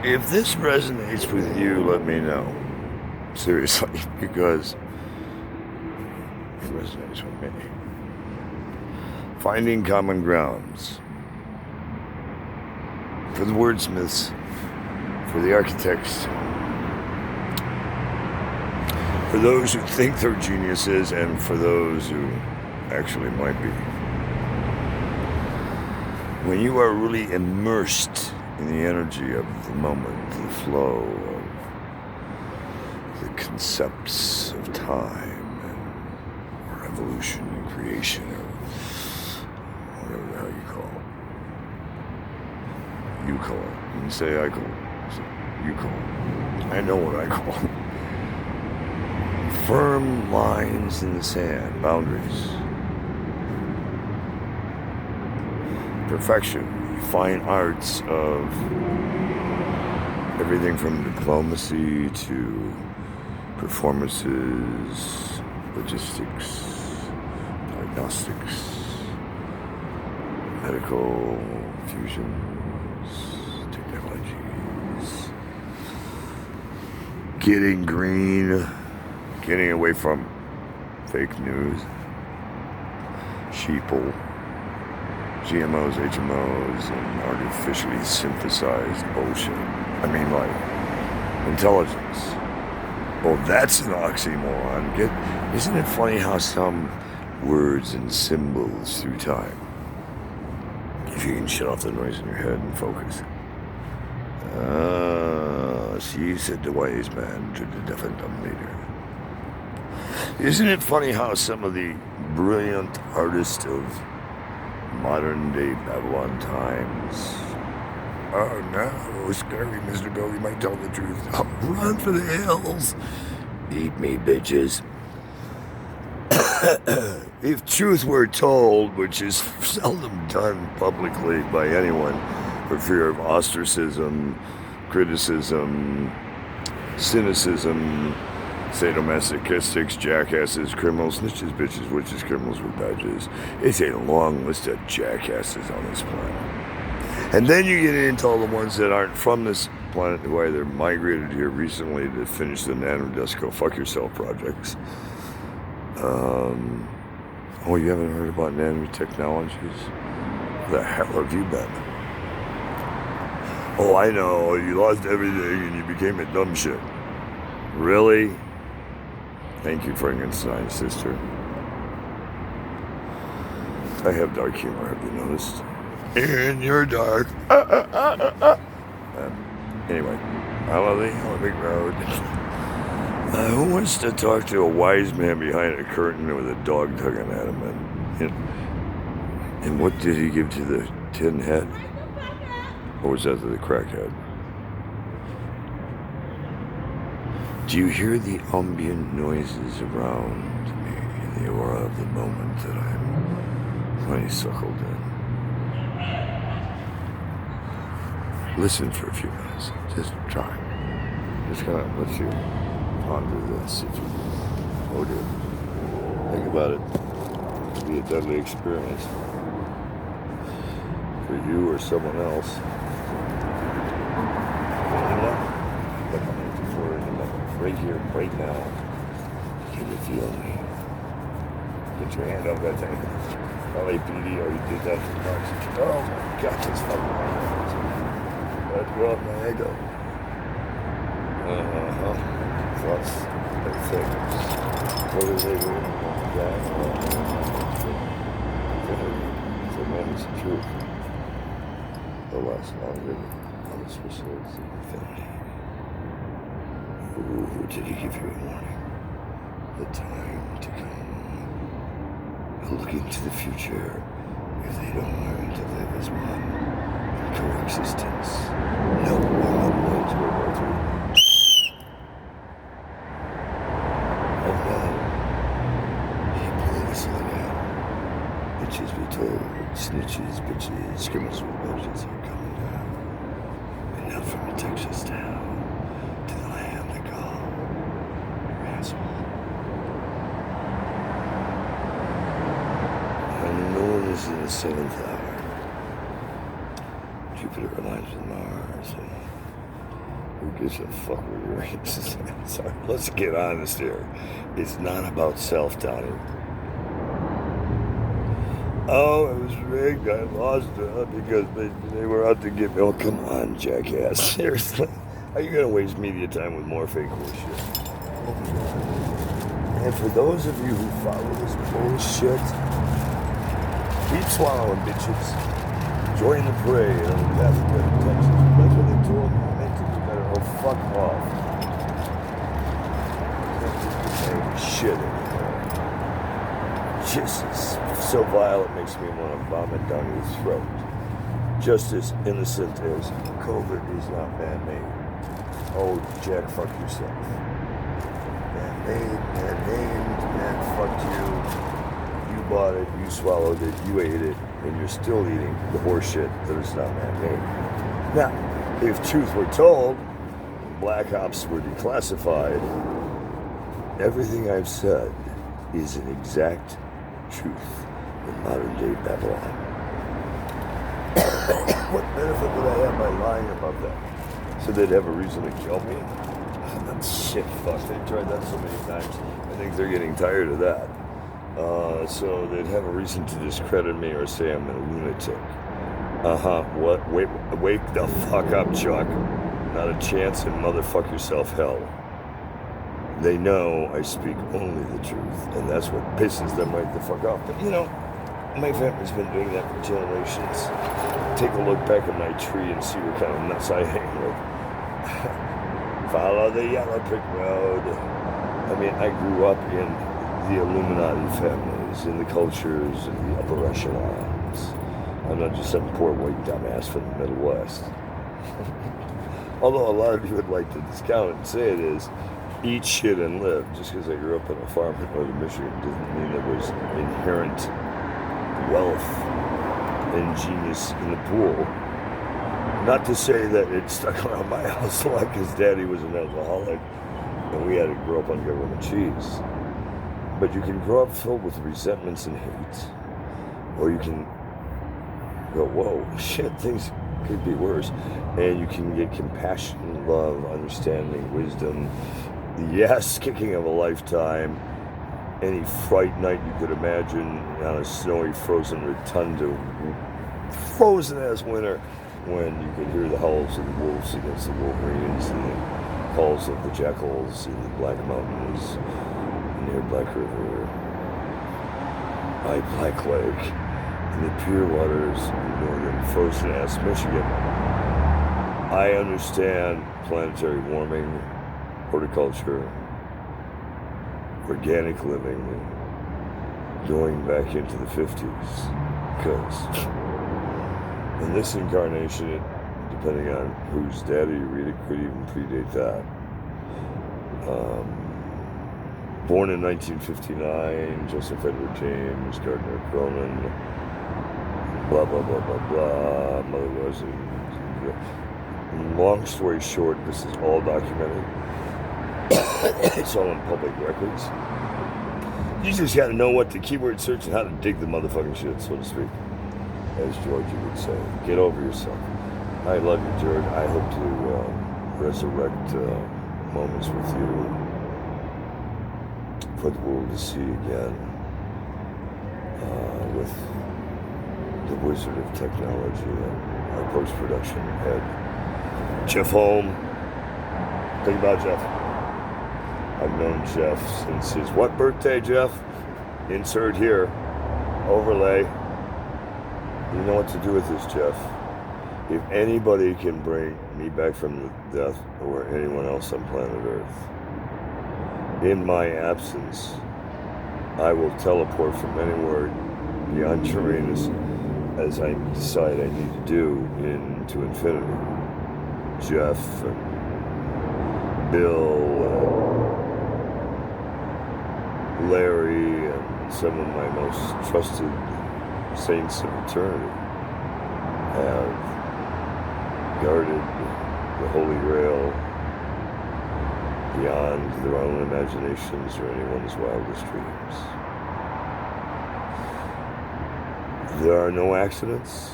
If this resonates with you, let me know. Seriously, because it resonates with me. Finding common grounds. For the wordsmiths, for the architects, for those who think they're geniuses, and for those who actually might be. When you are really immersed in the energy of the moment, the flow of the concepts of time or evolution and creation or whatever the hell you call it. You call it. You say I call it. You call it. I know what I call it. Firm lines in the sand, boundaries. Perfection, fine arts of everything from diplomacy to performances, logistics, diagnostics, medical fusions, technologies, getting green, getting away from fake news, sheeple, GMOs, HMOs, and artificially synthesized bullshit. I mean, like, intelligence. Oh, that's an oxymoron. Isn't it funny how some words and symbols through time, if you can shut off the noise in your head and focus. See, said the wise man to the deaf and dumb leader. Isn't it funny how some of the brilliant artists of modern day Babylon times. Oh no, scary Mr. Bill, you might tell the truth. Oh, run for the hills. Eat me, bitches. If truth were told, which is seldom done publicly by anyone for fear of ostracism, criticism, cynicism, sadomasochistics, jackasses, criminals, snitches, bitches, witches, criminals with badges. It's a long list of jackasses on this planet. And then you get into all the ones that aren't from this planet who either migrated here recently to finish the nanodisco fuck yourself projects. Oh, you haven't heard about nanotechnologies? Where the hell have you been? Oh, I know, you lost everything and you became a dumb shit. Really? Thank you, Frankenstein, sister. I have dark humor, have you noticed? And you're dark. Anyway, I love the Olympic Road. Who wants to talk to a wise man behind a curtain with a dog tugging at him? And what did he give to the tin head? Or was that to the crackhead? Do you hear the ambient noises around me in the aura of the moment that I'm honeysuckled in? Listen for a few minutes. Just try. Just kind of let you ponder this. If you think about it. It'll be a deadly experience for you or someone else. Right here, right now. Can you feel me? Get your hand up that thing. LAPD, or you did that for oxygen. Oh my God, this fucking hurts. Let's go up my ego. Plus, everything. What are they doing? So man, it's the truth. They'll last longer on this facility than infinity. Ooh, did he give you a warning? The time to come. A look into the future if they don't learn to live as one in coexistence. No one knows World War III. Oh no. He blew a whistle again. Bitches be told. Snitches, bitches, criminals with budgets are coming down. And now from a Texas town. In the 7th hour, Jupiter aligns with Mars, and Who gives a fuck what your race is? Sorry, let's get honest here. It's not about self, Donnie. Oh, it was rigged. I lost it because they were out to get me. Oh, come on, jackass. Seriously. How are you going to waste media time with more fake bullshit? And for those of you who follow this bullshit, keep swallowing, bitches. Join the parade on the path of good intentions. That's what they told me. I meant to do better. Oh, fuck off. Shit anymore. Jesus. So vile it makes me want to vomit down your throat. Just as innocent as COVID is not man-made. Oh, Jack, fuck yourself. Man-made, man-named, man fucked you. You bought it, you swallowed it, you ate it, and you're still eating the horseshit that is not man-made. Now, if truth were told, black ops were declassified, everything I've said is an exact truth in modern-day Babylon. What benefit would I have by lying about that? So they'd have a reason to kill me? Shit, fuck, they've tried that so many times. I think they're getting tired of that. So they'd have a reason to discredit me or say I'm a lunatic. What? Wake the fuck up, Chuck. Not a chance in motherfuck yourself hell. They know I speak only the truth, and that's what pisses them right the fuck off. But you know, my family's been doing that for generations. Take a look back at my tree and see what kind of nuts I hang with. Follow the yellow brick road. I mean, I grew up in the Illuminati families, in the cultures, in the upper echelons. I'm not just some poor white dumbass from the Middle West. Although a lot of you would like to discount it and say it is, eat shit and live. Just because I grew up on a farm in northern Michigan doesn't mean there was inherent wealth and genius in the pool. Not to say that it stuck around my house a lot because Daddy was an alcoholic and we had to grow up on government cheese. But you can grow up filled with resentments and hate. Or you can go, whoa, shit, things could be worse. And you can get compassion, love, understanding, wisdom, yes, kicking of a lifetime, any fright night you could imagine on a snowy, frozen rotunda, frozen-ass winter, when you could hear the howls of the wolves against the wolverines and the calls of the jackals in the Black Mountains near Black River, by Black Lake, in the pure waters of northern frozen-ass Michigan. I understand planetary warming, horticulture, organic living, going back into the 50s, because in this incarnation, depending on whose data you read, it could even predate that. Born in 1959, Joseph Edward James, Gardner Cronin, blah, blah, blah, blah, blah, mother was. Long story short, this is all documented. It's all in public records. You just gotta know what to keyword search and how to dig the motherfucking shit, so to speak. As Georgie would say, get over yourself. I love you, George. I hope to resurrect moments with you for the world to see again with the wizard of technology and our post-production head, Jeff Holm. Think about Jeff. I've known Jeff since his what birthday, Jeff? Insert here. Overlay. You know what to do with this, Jeff. If anybody can bring me back from death or anyone else on planet Earth, in my absence, I will teleport from anywhere beyond Uranus as I decide I need to do into infinity. Jeff and Bill and Larry and some of my most trusted saints of eternity have guarded the Holy Grail beyond their own imaginations or anyone's wildest dreams. There are no accidents.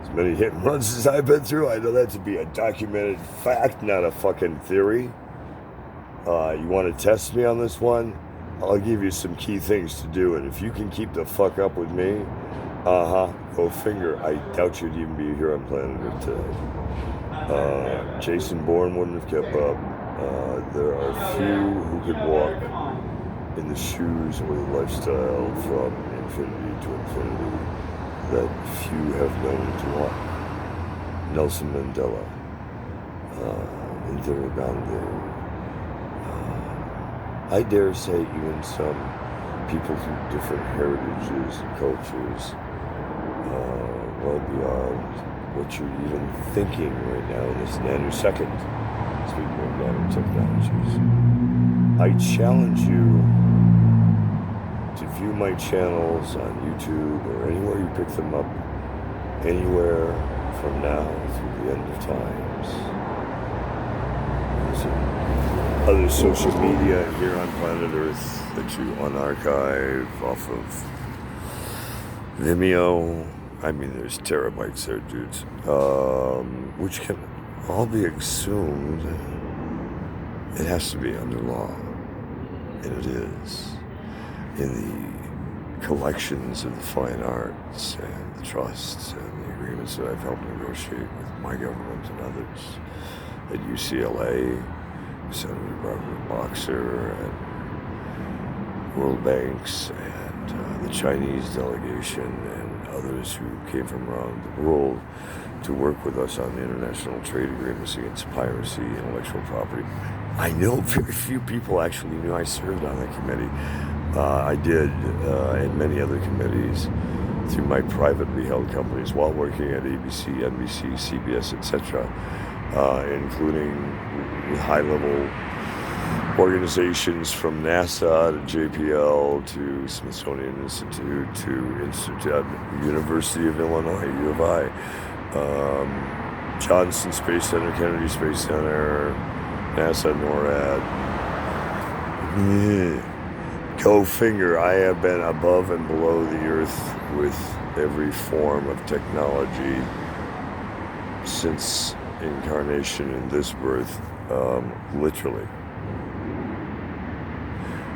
as many hit and runs as I've been through, I know that to be a documented fact, not a fucking theory. You want to test me on this one? I'll give you some key things to do, and if you can keep the fuck up with me, go figure. I doubt you'd even be here on planet Earth today. Jason Bourne wouldn't have kept up. There are few who could walk in the shoes or the lifestyle from infinity to infinity that few have known to walk. Nelson Mandela, Indira Gandhi, I dare say even some people from different heritages and cultures, well beyond what you're even thinking right now in this nanosecond. Speaking of nanotechnologies, I challenge you to view my channels on YouTube or anywhere you pick them up, anywhere from now through the end of times. Other social media here on planet Earth that you unarchive off of Vimeo. I mean, there's terabytes there, dudes, which can all be assumed. It has to be under law, and it is in the collections of the fine arts and the trusts and the agreements that I've helped negotiate with my government and others at UCLA, Senator Barbara Boxer, and World Banks, and the Chinese delegation, and others who came from around the world to work with us on the international trade agreements against piracy, intellectual property. I know very few people actually knew I served on that committee. I did, and many other committees through my privately held companies while working at ABC, NBC, CBS, etc., including high-level organizations from NASA to JPL to Smithsonian Institute to University of Illinois, U of I, Johnson Space Center, Kennedy Space Center, NASA, NORAD. Go figure, I have been above and below the earth with every form of technology since incarnation in this birth, literally.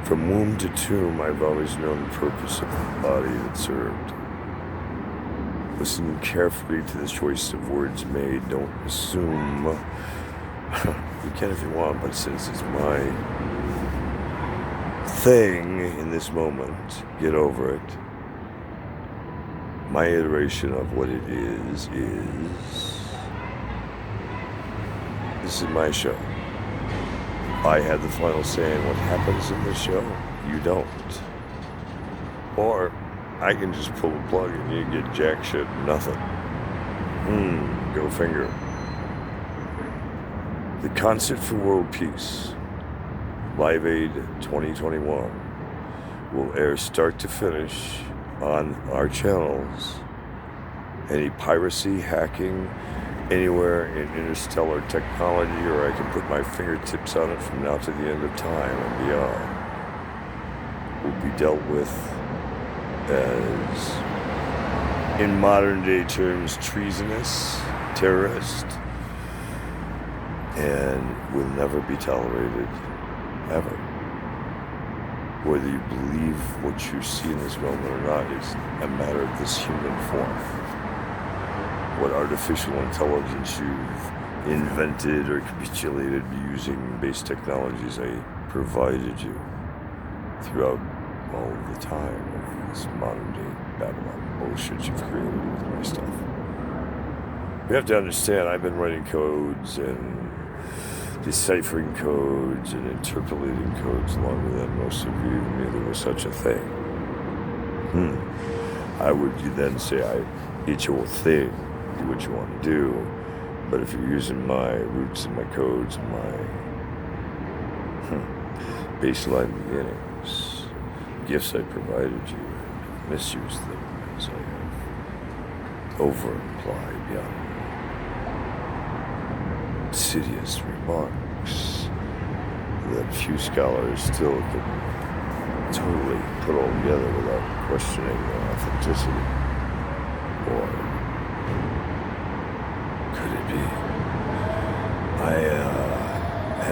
From womb to tomb, I've always known the purpose of the body that served. Listen carefully to the choice of words made. Don't assume. You can if you want, but since it's my thing in this moment, get over it. My iteration of what it is this is my show. I had the final say in what happens in this show. You don't. Or I can just pull the plug and you get jack shit, nothing. Go finger. The Concert for World Peace, Live Aid 2021, will air start to finish on our channels. Any piracy, hacking, anywhere in interstellar technology, or I can put my fingertips on it from now to the end of time and beyond, will be dealt with as, in modern day terms, treasonous, terrorist, and will never be tolerated, ever. Whether you believe what you see in this moment or not is a matter of this human form. What artificial intelligence you've invented or capitulated using base technologies I provided you throughout all of the time of this modern day Babylon bullshit you've created with my stuff. You have to understand, I've been writing codes and deciphering codes and interpolating codes longer than most of you knew there was such a thing. How would you then say it's your thing? Do what you want to do, but if you're using my roots and my codes and my baseline beginnings, gifts I provided you, and misused them as I have over-implied beyond insidious remarks that few scholars still can totally put all together without questioning their authenticity or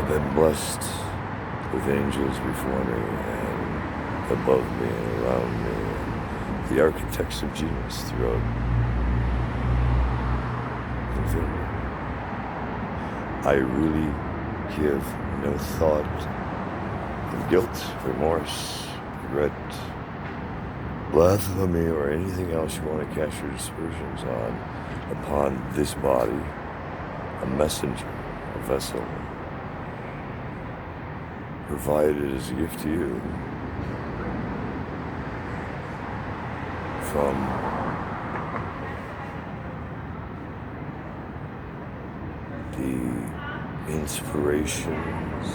been blessed with angels before me and above me and around me, and the architects of genius throughout infinity. I really give no thought of guilt, remorse, regret, blasphemy, or anything else you want to cast your dispersions on upon this body, a messenger, a vessel, provided as a gift to you from the inspirations,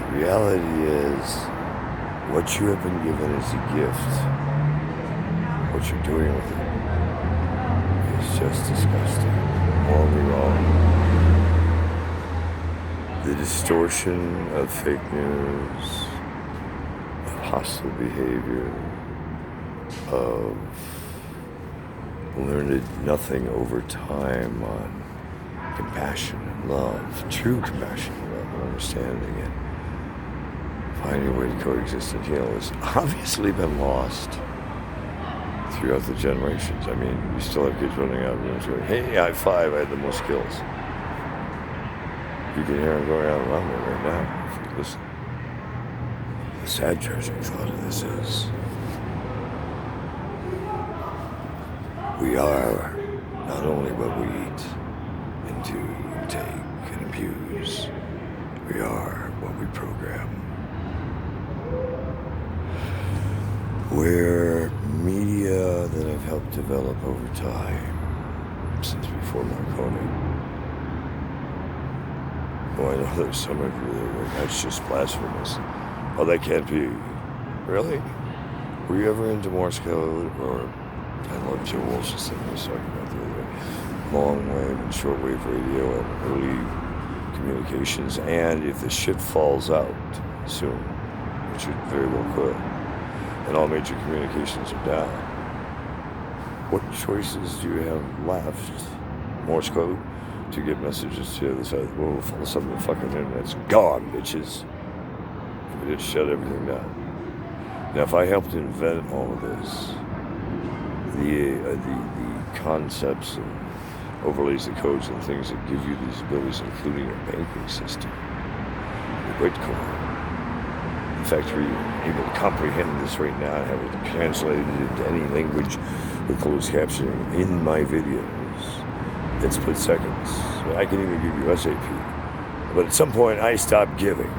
the reality is what you have been given is a gift. What you're doing with it is just disgusting, morally wrong. The distortion of fake news, of hostile behavior, of learned nothing over time on compassion and love, true compassion and love, and understanding it, finding a way to coexist and heal has obviously been lost throughout the generations. I mean, you still have kids running out of rooms going, hey, high five, I had the most skills. You can hear them going out around me right now if you listen. The sad, tragic thought of this is we are not only what we eat and do and take and abuse, we are what we program. We're media that I've helped develop over time, since before Marconi. Oh, I know there's some of you that are like, that's just blasphemous. Oh, that can't be. Really? Were you ever into Morse code? Or, I love Joe Walsh's thing he was talking about the other day. Long wave and shortwave radio and early communications. And if the shit falls out soon, which it very well could, and all major communications are down, what choices do you have left? Morse code to get messages to the other side of the world. All of a sudden the fucking internet's gone, bitches. We just shut everything down. Now, if I helped invent all of this, the concepts and overlays, the codes and things that give you these abilities, including your banking system, your Bitcoin. In fact, we're able to comprehend this right now and have it translated into any language with closed captioning in my videos. In split seconds. I can even give you SAP. But at some point, I stopped giving.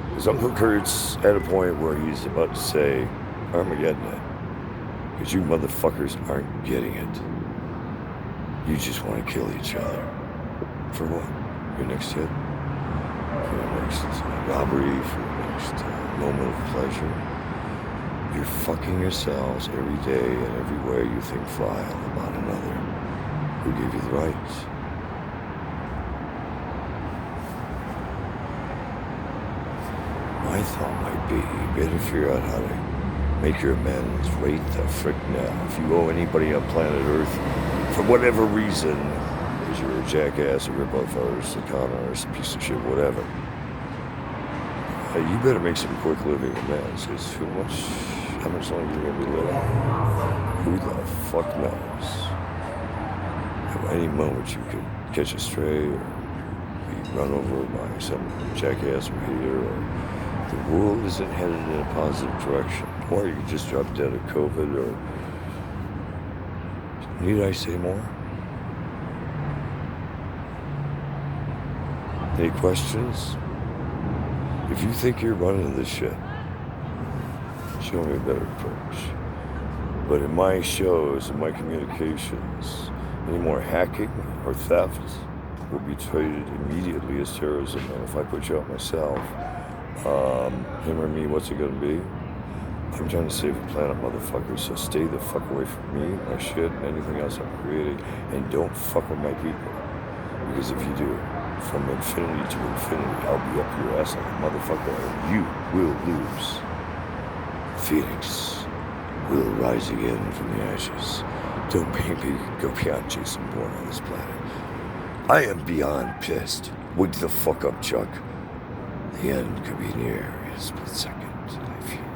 Because Uncle Kurt's at a point where he's about to say, Armageddon it. Because you motherfuckers aren't getting it. You just want to kill each other. For what? Your next hit? For your next robbery? For your next moment of pleasure? You're fucking yourselves every day and everywhere you think vile about another. Who gave you the rights? My thought might be, you better figure out how to make your amends right the frick now. If you owe anybody on planet Earth, for whatever reason, because you're a jackass, a rip-off artist, a con artist, a piece of shit, whatever, you better make some quick living amends, because how much longer you're going to be living? Who the fuck knows? At any moment you could catch a stray or be run over by some jackass or hater, or the world isn't headed in a positive direction. Or you could just drop dead of COVID, or need I say more? Any questions? If you think you're running this shit, show me a better approach. But in my shows, in my communications, any more hacking or theft will be treated immediately as terrorism. And if I put you out myself, him or me, what's it going to be? I'm trying to save the planet, motherfuckers, so stay the fuck away from me, my shit, and anything else I'm creating, and don't fuck with my people. Because if you do, from infinity to infinity, I'll be up your ass like a motherfucker, and you will lose. Phoenix will rise again from the ashes, Don't make me go beyond Jason Bourne on this planet. I am beyond pissed. Wake the fuck up, Chuck. The end could be near in a split second, I fear.